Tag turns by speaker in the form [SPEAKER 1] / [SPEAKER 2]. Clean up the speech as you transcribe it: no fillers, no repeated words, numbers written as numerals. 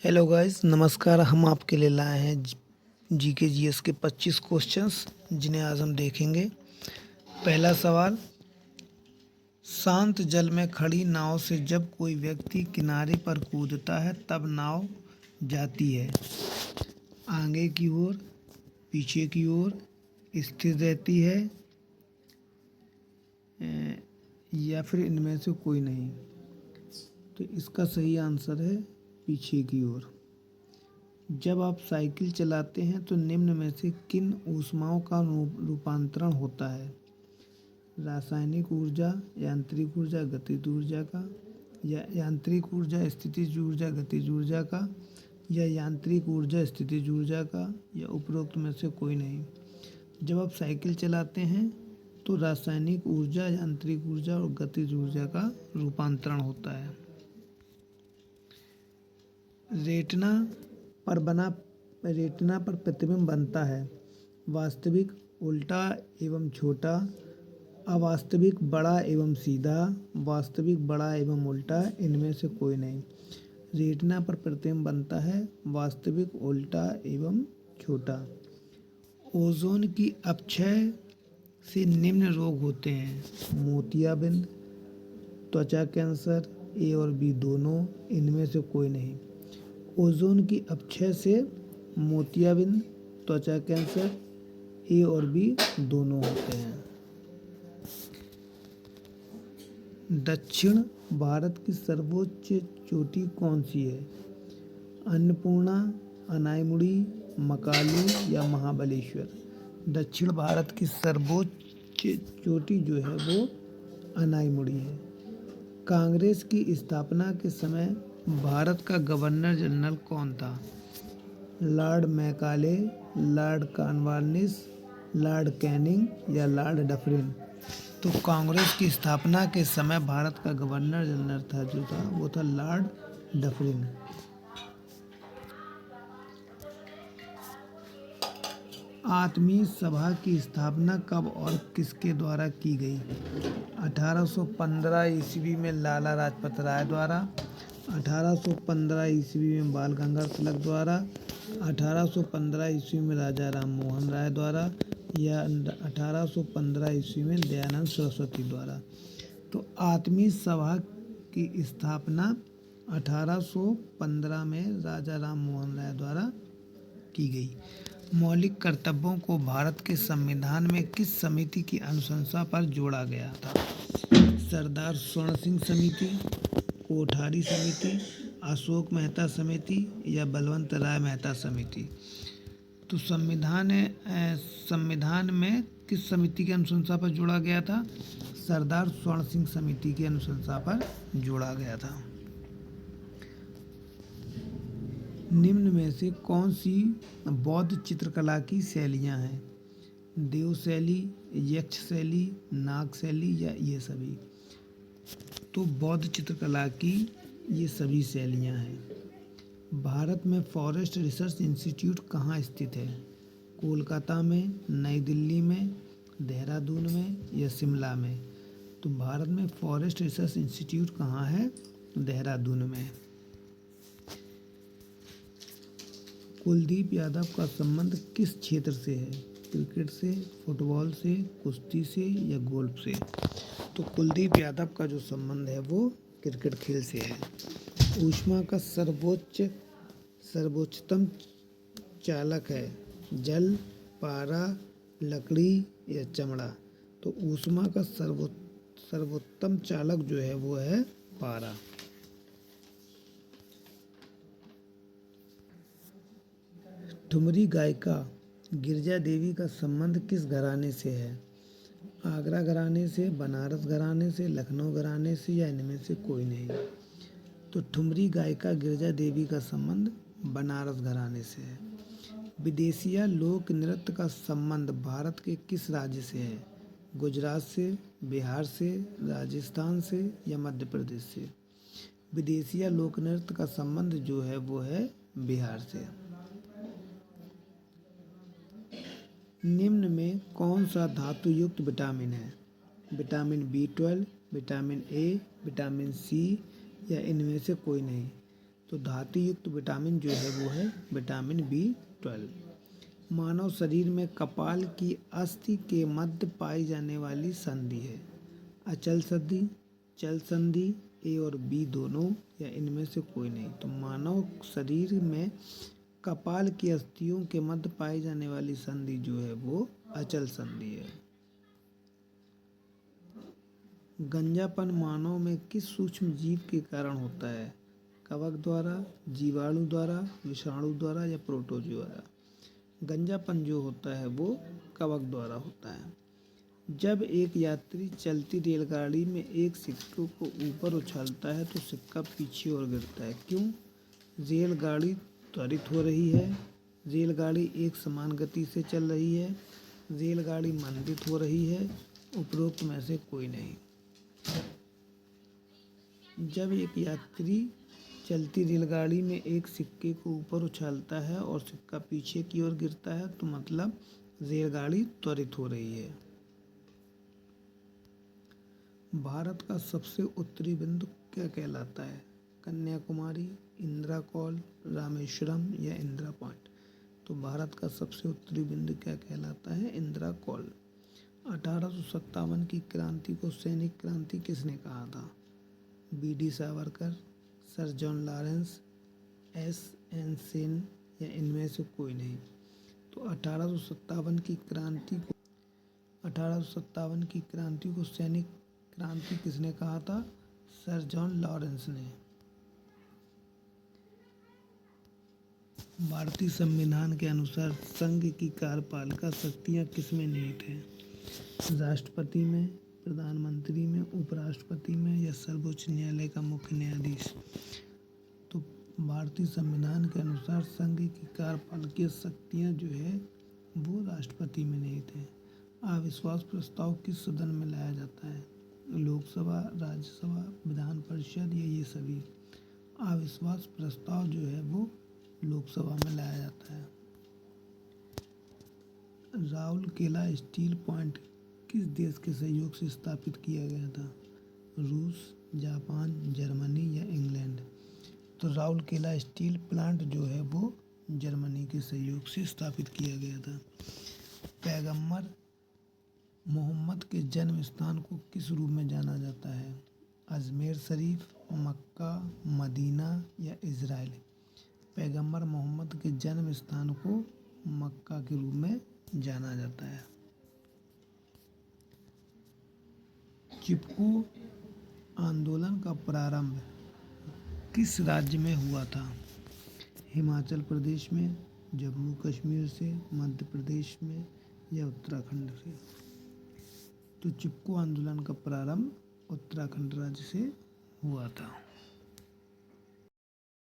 [SPEAKER 1] Hello guys, नमस्कार। हम आपके लिए लाए हैं जीके जीएस के 25 क्वेश्चंस जिन्हें आज हम देखेंगे। पहला सवाल, शांत जल में खड़ी नाव से जब कोई व्यक्ति किनारे पर कूदता है तब नाव जाती है आगे की ओर, पीछे की ओर, स्थिर रहती है या फिर इनमें से कोई नहीं। तो इसका सही आंसर है पीछे की ओर। जब आप साइकिल चलाते हैं तो निम्न में से किन ऊष्माओं का रूपांतरण होता है? रासायनिक ऊर्जा, यांत्रिक ऊर्जा, गतिज ऊर्जा का, या यांत्रिक ऊर्जा, स्थितिज ऊर्जा, गतिज ऊर्जा का, या यांत्रिक ऊर्जा, स्थितिज ऊर्जा का, या उपरोक्त में से कोई नहीं। जब आप साइकिल चलाते हैं तो रासायनिक ऊर्जा, यांत्रिक ऊर्जा और गतिज ऊर्जा का रूपांतरण होता है। रेटिना पर प्रतिबिंब बनता है वास्तविक, उल्टा एवं छोटा, अवास्तविक, बड़ा एवं सीधा, वास्तविक, बड़ा एवं उल्टा, इनमें से कोई नहीं। रेटिना पर प्रतिबिंब बनता है वास्तविक, उल्टा एवं छोटा। ओजोन की अपक्षय से निम्न रोग होते हैं: मोतियाबिंद, त्वचा कैंसर, ए और बी दोनों, इनमें से कोई नहीं। ओजोन की अपक्षय से मोतियाबिंद, त्वचा कैंसर, ए और बी दोनों होते हैं। दक्षिण भारत की सर्वोच्च चोटी कौन सी है? अन्नपूर्णा, अनाईमुड़ी, मकालू या महाबलेश्वर? दक्षिण भारत की सर्वोच्च चोटी जो है वो अनाईमुड़ी है। कांग्रेस की स्थापना के समय भारत का गवर्नर जनरल कौन था? Lord Macaulay, Lord Cornwallis, Lord Canning या लॉर्ड डफरिन? तो कांग्रेस की स्थापना के समय भारत का गवर्नर जनरल वो था लॉर्ड डफरिन। आत्मीय सभा की स्थापना कब और किसके द्वारा की गई? 1815 ईस्वी में लाला लाजपत राय द्वारा, 1815 ईस्वी में बाल गंगाधर तिलक द्वारा, 1815 ईस्वी में राजा राम मोहन राय द्वारा, या 1815 ईस्वी में दयानंद सरस्वती द्वारा? तो आत्मीय सभा की स्थापना 1815 में राजा राम मोहन राय द्वारा की गई। मौलिक कर्तव्यों को भारत के संविधान में किस समिति की अनुशंसा पर जोड़ा गया था? सरदार स्वर्ण सिंह समिति, कोठारी समिति, अशोक मेहता समिति या बलवंत राय मेहता समिति? तो संविधान में किस समिति की अनुशंसा पर जोड़ा गया था? सरदार स्वर्ण सिंह समिति की अनुशंसा पर जोड़ा गया था। निम्न में से कौन सी बौद्ध चित्रकला की शैलियाँ हैं? देव शैली, यक्ष शैली, नाग शैली या ये सभी? तो बौद्ध चित्रकला की ये सभी शैलियाँ हैं। भारत में फॉरेस्ट रिसर्च इंस्टीट्यूट कहाँ स्थित है? कोलकाता में, नई दिल्ली में, देहरादून में या शिमला में? तो भारत में फॉरेस्ट रिसर्च इंस्टीट्यूट कहाँ है? देहरादून में। कुलदीप यादव का संबंध किस क्षेत्र से है? क्रिकेट से, फुटबॉल से, कुश्ती से या गोल्फ से? तो कुलदीप यादव का जो संबंध है वो क्रिकेट खेल से है। ऊष्मा का सर्वोच्चतम चालक है जल, पारा, लकड़ी या चमड़ा? तो ऊष्मा का सर्वोत्तम चालक जो है वो है पारा। ठुमरी गायिका गिरिजा देवी का संबंध किस घराने से है? आगरा घराने से, बनारस घराने से, लखनऊ घराने से या इनमें से कोई नहीं? तो ठुमरी गायिका गिरिजा देवी का संबंध बनारस घराने से है। विदेशिया लोक नृत्य का संबंध भारत के किस राज्य से है? गुजरात से, बिहार से, राजस्थान से या मध्य प्रदेश से? विदेशिया लोक नृत्य का संबंध जो है वो है बिहार से। निम्न में कौन सा धातु युक्त विटामिन है? Vitamin B12, vitamin A, vitamin C या इनमें से कोई नहीं? तो धातु युक्त विटामिन जो है वो है विटामिन B12। मानव शरीर में कपाल की अस्थि के मध्य पाई जाने वाली संधि है अचल संधि, चल संधि, ए और बी दोनों या इनमें से कोई नहीं। तो मानव शरीर में कपाल की अस्थियों के मध्य पाई जाने वाली संधि जो है वो अचल संधि है। गंजापन मानव में किस सूक्ष्म जीव के कारण होता है? कवक द्वारा, जीवाणु द्वारा, विषाणु द्वारा या प्रोटोजोआ द्वारा? गंजापन जो होता है वो कवक द्वारा होता है। जब एक यात्री चलती रेलगाड़ी में एक सिक्के को ऊपर उछालता है तो सिक्का पीछे और गिरता है, क्यों? रेलगाड़ी त्वरित हो रही है, रेलगाड़ी एक समान गति से चल रही है, रेलगाड़ी मंदित हो रही है, उपरोक्त में से कोई नहीं। जब एक यात्री चलती रेलगाड़ी में एक सिक्के को ऊपर उछालता है और सिक्का पीछे की ओर गिरता है तो मतलब रेलगाड़ी त्वरित हो रही है। भारत का सबसे उत्तरी बिंदु क्या कहलाता है? कन्याकुमारी, इंदिरा कॉल, रामेश्वरम या इंदिरा पॉइंट? तो भारत का सबसे उत्तरी बिंदु क्या कहलाता है? इंदिरा कॉल। 1857 की क्रांति को सैनिक क्रांति किसने कहा था? B.D. Savarkar, sir John Lawrence, S.N. Sen या इनमें से कोई नहीं। तो 1857 की क्रांति को सैनिक क्रांति किसने कहा था? सर जॉन लॉरेंस ने। भारतीय संविधान के अनुसार संघ की कार्यपालिका शक्तियाँ किसमें निहित हैं? राष्ट्रपति में, प्रधानमंत्री में, उपराष्ट्रपति में या सर्वोच्च न्यायालय का मुख्य न्यायाधीश? तो भारतीय संविधान के अनुसार संघ की कार्यपालिकीय शक्तियाँ जो है वो राष्ट्रपति में निहित है। अविश्वास प्रस्ताव किस सदन में लाया जाता है? लोकसभा, राज्यसभा, विधान परिषद या ये सभी? अविश्वास प्रस्ताव जो है वो लोकसभा में लाया जाता है। राउरकेला स्टील प्लांट किस देश के सहयोग से स्थापित किया गया था? रूस, जापान, जर्मनी या इंग्लैंड? तो राउरकेला स्टील प्लांट जो है वो जर्मनी के सहयोग से स्थापित किया गया था। पैगंबर मोहम्मद के जन्म स्थान को किस रूप में जाना जाता है? अजमेर शरीफ, मक्का, मदीना या इज़राइल? पैगंबर मोहम्मद के जन्म स्थान को मक्का के रूप में जाना जाता है। चिपको आंदोलन का प्रारंभ किस राज्य में हुआ था? हिमाचल प्रदेश में, जम्मू कश्मीर से, मध्य प्रदेश में या उत्तराखंड से? तो चिपको आंदोलन का प्रारंभ उत्तराखंड राज्य से हुआ था।